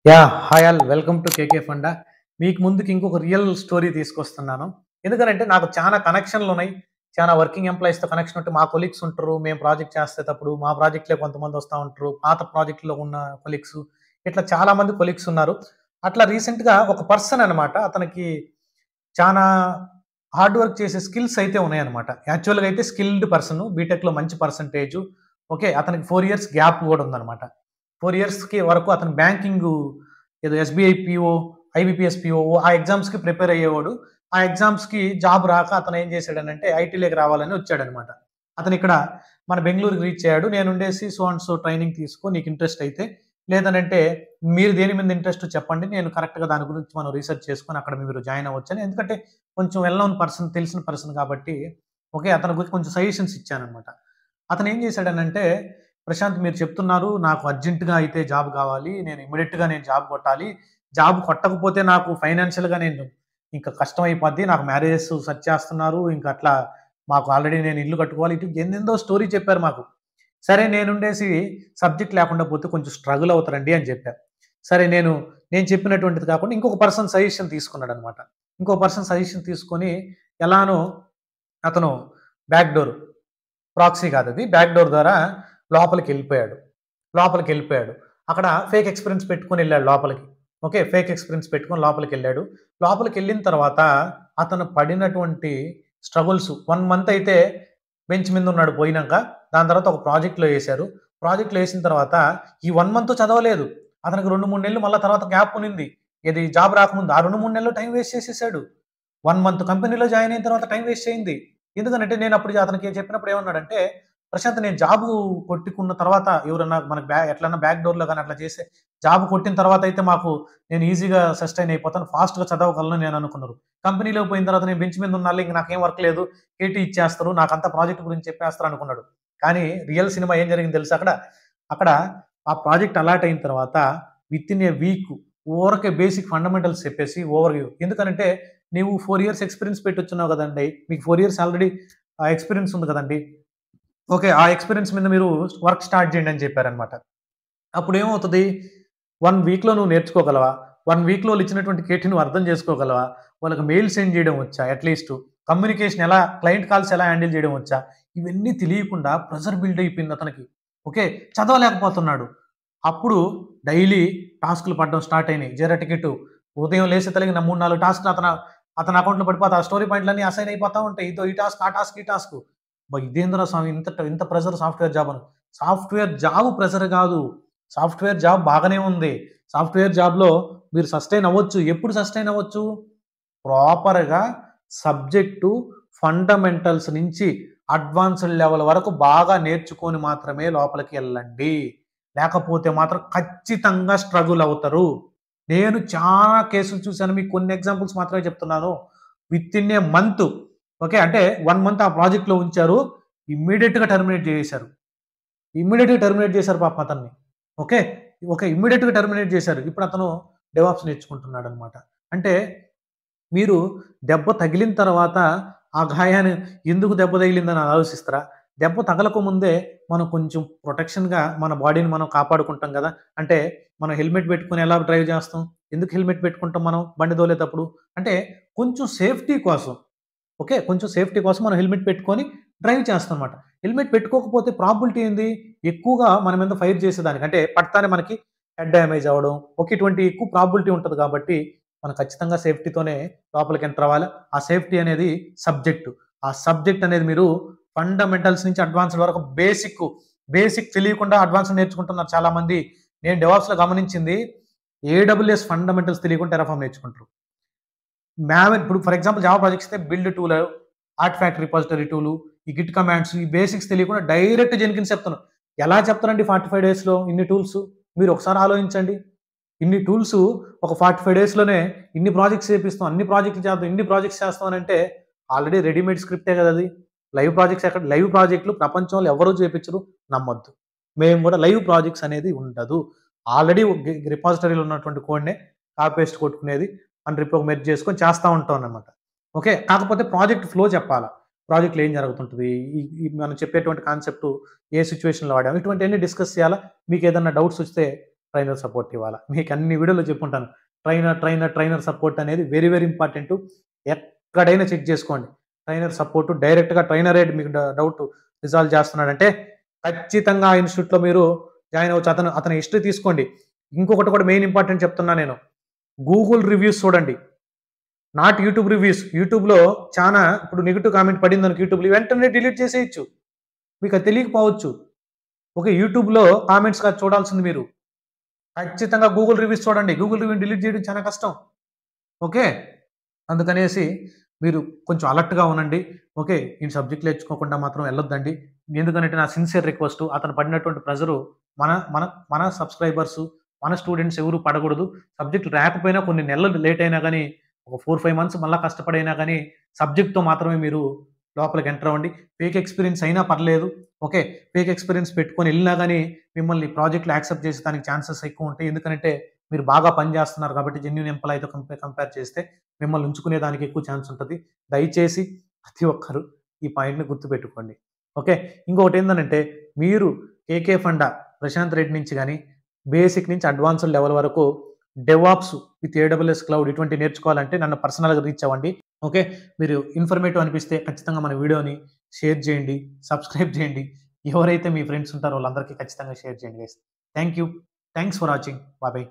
Hi all welcome to KK funda. మీకు ముందుకి ఇంకొక రియల్ స్టోరీ తీసుకొస్తున్నాను. ఎందుకనంటే నాకు చాలా కనెక్షన్‌లున్నాయి. చాలా వర్కింగ్ ఎంప్లాయీస్‌తో కనెక్షన్ ఉంటే మా కొలీగ్స్ ఉంటారు. మేము ప్రాజెక్ట్ చేసేటప్పుడు మా ప్రాజెక్ట్‌లే కొంతమంది వస్తా ఉంటారు. పాత ప్రాజెక్ట్‌లో ఉన్న కొలీగ్స్ ఇట్లా చాలా మంది కొలీగ్స్ ఉన్నారు. అట్లా రీసెంట్‌గా ఒక పర్సన్ అనమాట. అతనికి చానా హార్డ్ వర్క్ చేసే స్కిల్స్ అయితే ఉన్నాయన్నమాట. యాక్చువల్‌గా అయితే స్కిల్డ్ పర్సన్. బీటెక్‌లో మంచి పర్సెంటేజు. ఓకే. అతనికి 4 ఇయర్స్ గ్యాప్ కూడా ఉందన్నమాట. 4 ఇయర్స్‌కి వరకు అతను బ్యాంకింగు ఏదో ఎస్‌బీఐ పీఓ, ఐబీపీఎస్ పీఓ ఆ ఎగ్జామ్స్‌కి ప్రిపేర్ అయ్యేవాడు. ఆ ఎగ్జామ్స్‌కి జాబ్ రాక అతను ఏం చేశాడనంటే ఐటీలోకి రావాలని వచ్చాడనమాట. అతనిక్కడ మన బెంగుళూరుకి రీచ్ అయ్యాడు. నేనుండేసి సో అండ్ సో ట్రైనింగ్ తీసుకో నీకు ఇంట్రెస్ట్ అయితే. లేదనంటే మీరు దేని మీద ఇంట్రెస్టో చెప్పండి. నేను కరెక్ట్‌గా దాని గురించి మనం రిసర్చ్ చేసుకొని అక్కడ మీరు జాయిన్ అవ్వొచ్చని. ఎందుకంటే కొంచెం వెల్ నోన్ పర్సన్ తెలిసిన పర్సన్ కాబట్టి ఓకే. అతని గురించి కొంచెం సజెషన్స్ ఇచ్చాననమాట. అతనేం చేశాడనంటే, "ప్రశాంత్ మీరు చెప్తున్నారు నాకు అర్జెంట్‌గా అయితే జాబ్ కావాలి. నేను ఇమ్మీడియేట్‌గా నేను జాబ్ కొట్టాలి. జాబ్ కొట్టకపోతే నాకు ఫైనాన్షియల్‌గా నేను ఇంక కష్టమైపోద్ది. నాకు మ్యారేజెస్ సెర్చ్ చేస్తున్నారు. ఇంక అట్లా మాకు ఆల్రెడీ నేను ఇల్లు కట్టుకోవాలి." ఇటు ఎన్నెందో స్టోరీ చెప్పారు మాకు. సరే నేనుండేసి సబ్జెక్ట్ లేకుండా పోతే కొంచెం స్ట్రగుల్ అవుతారండి అని చెప్పా. సరే నేను చెప్పినటువంటిది కాకుండా ఇంకొక పర్సన్ సజెషన్ తీసుకున్నాడనమాట. ఇంకో పర్సన్ సజెషన్ తీసుకొని ఎలానో అతను బ్యాక్ డోర్ ప్రాక్సీ కాదది. బ్యాక్ డోర్ ద్వారా లోపలికెళ్ళిపోయాడు. లోపలికెళ్ళిపోయాడు. అక్కడ ఫేక్ ఎక్స్‌పీరియన్స్ పెట్టుకొనెళ్ళాడు లోపలికి. ఓకే. ఫేక్ ఎక్స్‌పీరియన్స్ పెట్టుకొని లోపలికెళ్ళాడు. లోపలికెళ్ళిన తర్వాత అతను పడినటువంటి స్ట్రగుల్స్ 1 మంత్ అయితే బెంచ్ మీదున్నాడు పోయినంక. దాని తర్వాత ఒక ప్రాజెక్ట్‌లో ఏశారు. ప్రాజెక్ట్‌లో ఏసిన తర్వాత ఈ 1 మంత్ చదవలేదు. అతనికి 2, 3 నెలలు మళ్ళా తర్వాత గ్యాప్ ఉన్నింది. ఏది జాబ్ రాకముందు. ఆ 2, 3 నెలలు టైమ్ వేస్ట్ చేసేసాడు. 1 మంత్ కంపెనీలో జాయిన్ అయిన తర్వాత టైమ్ వేస్ట్ అయింది. ఎందుకనంటే నేనప్పుడు అతనికి చెప్పినప్పుడు ఏమన్నాడంటే, "ప్రశాంత్ నేను జాబు కొట్టుకున్న తర్వాత ఎవరన్నా మనకు ఎట్లన్నా బ్యాక్ డోర్‌లో గాని అట్లా చేస్తే జాబ్ కొట్టిన తర్వాత అయితే నేను ఈజీగా సస్టైన్ అయిపోతాను. ఫాస్ట్‌గా చదవగలను నేను అనుకున్నారు. కంపెనీలోకి పోయిన తర్వాత నేను బెంచ్ మీద ఉన్నానులే ఇంక నాకేం వర్క్ లేదు. కేటీ ఇచ్చేస్తారు. నాకంతా ప్రాజెక్ట్ గురించి చెప్పేస్తారు అనుకున్నాడు. కానీ రియల్ సినిమా ఏం జరిగిందో తెలుసా అక్కడ? అక్కడ ఆ ప్రాజెక్ట్ అలాట్ అయిన తర్వాత వితిన్ ఏ వీక్ ఊరకే బేసిక్ ఫండమెంటల్స్ చెప్పేసి ఓవర్‌వ్యూ ఎందుకనంటే నీవు 4 ఇయర్స్ ఎక్స్‌పీరియన్స్ పెట్టొచ్చున్నావు గదండీ! మీకు 4 ఇయర్స్ ఆల్రెడీ ఎక్స్‌పీరియన్స్ ఉంది గదండీ! ఓకే. ఆ ఎక్స్‌పీరియన్స్ మీద మీరు వర్క్ స్టార్ట్ జేయండి అని చెప్పారనమాట. అప్పుడేమవుతది? 1 వీక్‌లో నువ్వు నేర్చుకోగలవా? 1 వీక్‌లో వాళ్ళిచ్చినటువంటి కేటీ నువ్వు అర్థం చేసుకోగలవా? వాళ్ళకి మెయిల్ సెండ్ జేయడం వచ్చా అట్‌లీస్టు? కమ్యూనికేషన్ ఎలా క్లయింట్ కాల్స్ ఎలా హ్యాండిల్ జేయడం వచ్చా? ఇవన్నీ తెలియకుండా ప్రెషర్ బిల్డ్ అయిపోయింది అతనికి. ఓకే. చదవలేకపోతున్నాడు. అప్పుడు డైలీ టాస్క్‌లు పడడం స్టార్ట్ అయినాయి. జరా టికెటు ఉదయం లేసే తలకి నా 3, 4 టాస్క్‌లు అతని అకౌంట్‌లో పడిపోతాయి. ఆ స్టోరీ పాయింట్‌లన్నీ అసైన్ అయిపోతా ఉంటాయి. ఇదో ఈ టాస్క్, ఆ టాస్క్, ఈ టాస్క్. అబ్బా! ఇదేందిరా స్వామి ఇంత ప్రెషర్ సాఫ్ట్‌వేర్ జాబ్ అని. సాఫ్ట్‌వేర్ జాబ్ ప్రెషర్ గాదు. సాఫ్ట్‌వేర్ జాబ్ బాగానే ఉంది. సాఫ్ట్‌వేర్ జాబ్‌లో మీరు సస్టైన్ అవ్వచ్చు. ఎప్పుడు సస్టైన్ అవ్వచ్చు? ప్రాపర్‌గా సబ్జెక్టు ఫండమెంటల్స్ నుంచి అడ్వాన్స్‌డ్ లెవెల్ వరకు బాగా నేర్చుకొని మాత్రమే లోపలికి ఎళ్ళండి. లేకపోతే మాత్రం ఖచ్చితంగా స్ట్రగుల్ అవుతారు. నేను చాలా కేసులు చూసాను. మీకు కొన్ని ఎగ్జాంపుల్స్ మాత్రమే చెప్తున్నాను. వితిన్ ఏ మంత్ ఓకే. అంటే 1 మంత్ ఆ ప్రాజెక్ట్‌లో ఉంచారు. ఇమ్మీడియేట్‌గా టెర్మినేట్ జేసేసారు. ఇమ్మీడియేట్‌గా టెర్మినేట్ చేశారు పాపం అతన్ని. ఓకే. ఓకే. ఇమ్మీడియేట్‌గా టెర్మినేట్ చేశారు. ఇప్పుడు అతను డెవాప్స్ నేర్చుకుంటున్నాడనమాట. అంటే మీరు దెబ్బ తగిలిన తర్వాత ఆ గాయాన్ని ఎందుకు దెబ్బ తగిలిందని ఆలోచిస్తారా? దెబ్బ తగలక ముందే మనం కొంచెం ప్రొటెక్షన్‌గా మన బాడీని మనం కాపాడుకుంటాం గదా! అంటే మనం హెల్మెట్ పెట్టుకొని ఎలా డ్రైవ్ చేస్తాం? ఎందుకు హెల్మెట్ పెట్టుకుంటాం మనం బండి తోలేటప్పుడు? అంటే కొంచెం సేఫ్టీ కోసం. ఓకే. కొంచెం సేఫ్టీ కోసం మనం హెల్మెట్ పెట్టుకొని డ్రైవ్ చేస్తామనమాట. హెల్మెట్ పెట్టుకోకపోతే ప్రాబబిలిటీ ఏంది? ఎక్కువగా మన మీద ఫైర్ చేసేదానికి. అంటే పడతానే మనకి హెడ్ డ్యామేజ్ అవ్వడం. ఓకే. ఇటువంటి ఎక్కువ ప్రాబబిలిటీ ఉంటది కాబట్టి, మనం ఖచ్చితంగా సేఫ్టీతోనే లోపలికి ఎంటర్ అవ్వాలి. ఆ సేఫ్టీ అనేది సబ్జెక్టు. ఆ సబ్జెక్ట్ అనేది మీరు ఫండమెంటల్స్ నుంచి అడ్వాన్స్‌డ్ వరకు బేసిక్ తెలియకుండా అడ్వాన్స్‌డ్ నేర్చుకుంటున్నారు చాలామంది. నేను డెవాప్స్‌లో గమనించింది ఏడబ్ల్యూఎస్ ఫండమెంటల్స్ తెలియకుండా టెర్రాఫార్మ్ నేర్చుకుంటారు. ఇప్పుడు ఫర్ ఎగ్జాంపుల్ జావా ప్రాజెక్ట్స్ ఇస్తే build tool, artefact repository tool, ఈ గిట్ కమాండ్స్, ఈ బేసిక్స్ తెలియకుండా డైరెక్ట్ జెన్కిన్స్ చెప్తున్నారు. ఎలా చెప్తారండి 45 డేస్‌లో ఇన్ని టూల్స్? మీరు ఒకసారి ఆలోచించండి. ఇన్ని టూల్స్ ఒక 45 డేస్‌లోనే ఇన్ని ప్రాజెక్ట్స్ చేపిస్తాం, అన్ని ప్రాజెక్ట్‌లు చేద్దాం, ఇన్ని ప్రాజెక్ట్స్ చేస్తాం అనంటే ఆల్రెడీ రెడీమేడ్ స్క్రిప్టే కదా అది. లైవ్ ప్రాజెక్ట్‌లు ప్రపంచంలో ఎవరు చేపించరు నమ్మొద్దు. మేము కూడా లైవ్ ప్రాజెక్ట్స్ అనేది ఉండదు. ఆల్రెడీ రిపాజిటరీలో ఉన్నటువంటి కోడ్‌నే కాపీ పేస్ట్ కొట్టుకునేది రిపో మెర్జ్ చేసుకొని చేస్తా ఉంటామనమాట. ఓకే. కాకపోతే ప్రాజెక్ట్ ఫ్లో చెప్పాలా. ప్రాజెక్ట్‌లో ఏం జరుగుతుంటది? ఈ ఈ మనం చెప్పేటువంటి కాన్సెప్ట్ ఏ సిట్యుయేషన్‌లో వాడాము? ఇటువంటివన్నీ డిస్కస్ చేయాలా. మీకేదన్నా డౌట్స్ వస్తే ట్రైనర్ సపోర్ట్ ఇవ్వాలా. మీకు అన్ని వీడియోలో చెప్పుంటాను. ట్రైనర్ సపోర్ట్ అనేది వెరీ, వెరీ ఇంపార్టెంటు. ఎక్కడైనా చెక్ చేసుకోండి. ట్రైనర్ సపోర్ట్ డైరెక్ట్‌గా ట్రైనరే మీకు డౌట్ రిజాల్వ్ చేస్తున్నాడంటే ఖచ్చితంగా ఆ ఇన్‌స్టిట్యూట్‌లో మీరు జాయిన్ అవ్వచ్చు. అతని హిస్టరీ తీసుకోండి. ఇంకొకటి కూడా మెయిన్ ఇంపార్టెంట్ చెప్తున్నా నేను. గూగుల్ రివ్యూస్ చూడండి. Not YouTube reviews. యూట్యూబ్‌లో చానా ఇప్పుడు నెగెటివ్ కామెంట్ పడిందనుకో యూట్యూబ్‌లో వెంటనే డిలీట్ చేసేయొచ్చు. మీకది తెలియకపోవచ్చు. ఓకే. యూట్యూబ్‌లో కామెంట్స్ కాదు చూడాల్సింది మీరు. ఖచ్చితంగా గూగుల్ రివ్యూస్ చూడండి. గూగుల్ రివ్యూని డిలీట్ చేయడం చాలా కష్టం. ఓకే. అందుకనేసి మీరు కొంచెం అలర్ట్‌గా ఉండండి. ఓకే. ఈ సబ్జెక్ట్‌లు నేర్చుకోకుండా మాత్రం ఎళ్ళొద్దండి. ఎందుకనంటే నా సిన్సియర్ రిక్వెస్ట్ అతను పడినటువంటి ప్రెషరు మన మన మన సబ్‌స్క్రైబర్సు, మన స్టూడెంట్స్ ఎవరు పడకూడదు. సబ్జెక్ట్ రాకపోయినా కొన్ని నెలలు లేట్ అయినా గాని, ఒక 4, 5 మంత్స్ మళ్ళా కష్టపడైనా గాని, సబ్జెక్ట్‌తో మాత్రమే మీరు లోపలికి ఎంటర్ అవ్వండి. ఫేక్ ఎక్స్‌పీరియన్స్ అయినా పర్లేదు. ఓకే. ఫేక్ ఎక్స్‌పీరియన్స్ పెట్టుకొని ఎళ్ళినా గాని, మిమ్మల్ని ప్రాజెక్ట్‌లో యాక్సెప్ట్ చేసేదానికి ఛాన్సెస్ ఎక్కువుంటాయి. ఎందుకంటే, మీరు బాగా పని చేస్తున్నారు కాబట్టి జెన్యూన్ ఎంప్లాయితో కంపేర్ చేస్తే మిమ్మల్ని ఉంచుకునే దానికి ఎక్కువ ఛాన్స్ ఉంటది. దయచేసి ప్రతి ఒక్కరు ఈ పాయింట్‌ని గుర్తుపెట్టుకోండి. ఓకే. ఇంకొకటేందనంటే మీరు కేకే ఫండా ప్రశాంత్ రెడ్డి నుంచి గాని, బేసిక్ నుంచి అడ్వాన్స్‌డ్ లెవెల్ వరకు డెవాప్స్ విత్ ఏడబ్ల్యూఎస్ క్లౌడ్ ఇటువంటివి నేర్చుకోవాలంటే నన్ను పర్సనల్‌గా రీచ్ అవ్వండి. ఓకే. మీరు ఇన్ఫర్మేటివ్ అనిపిస్తే ఖచ్చితంగా మన వీడియోని షేర్ చేయండి, సబ్స్క్రైబ్ చేయండి. ఎవరైతే మీ ఫ్రెండ్స్ ఉంటారో వాళ్ళందరికీ ఖచ్చితంగా షేర్ చేయండి guys. Thank you. Thanks for watching. By by.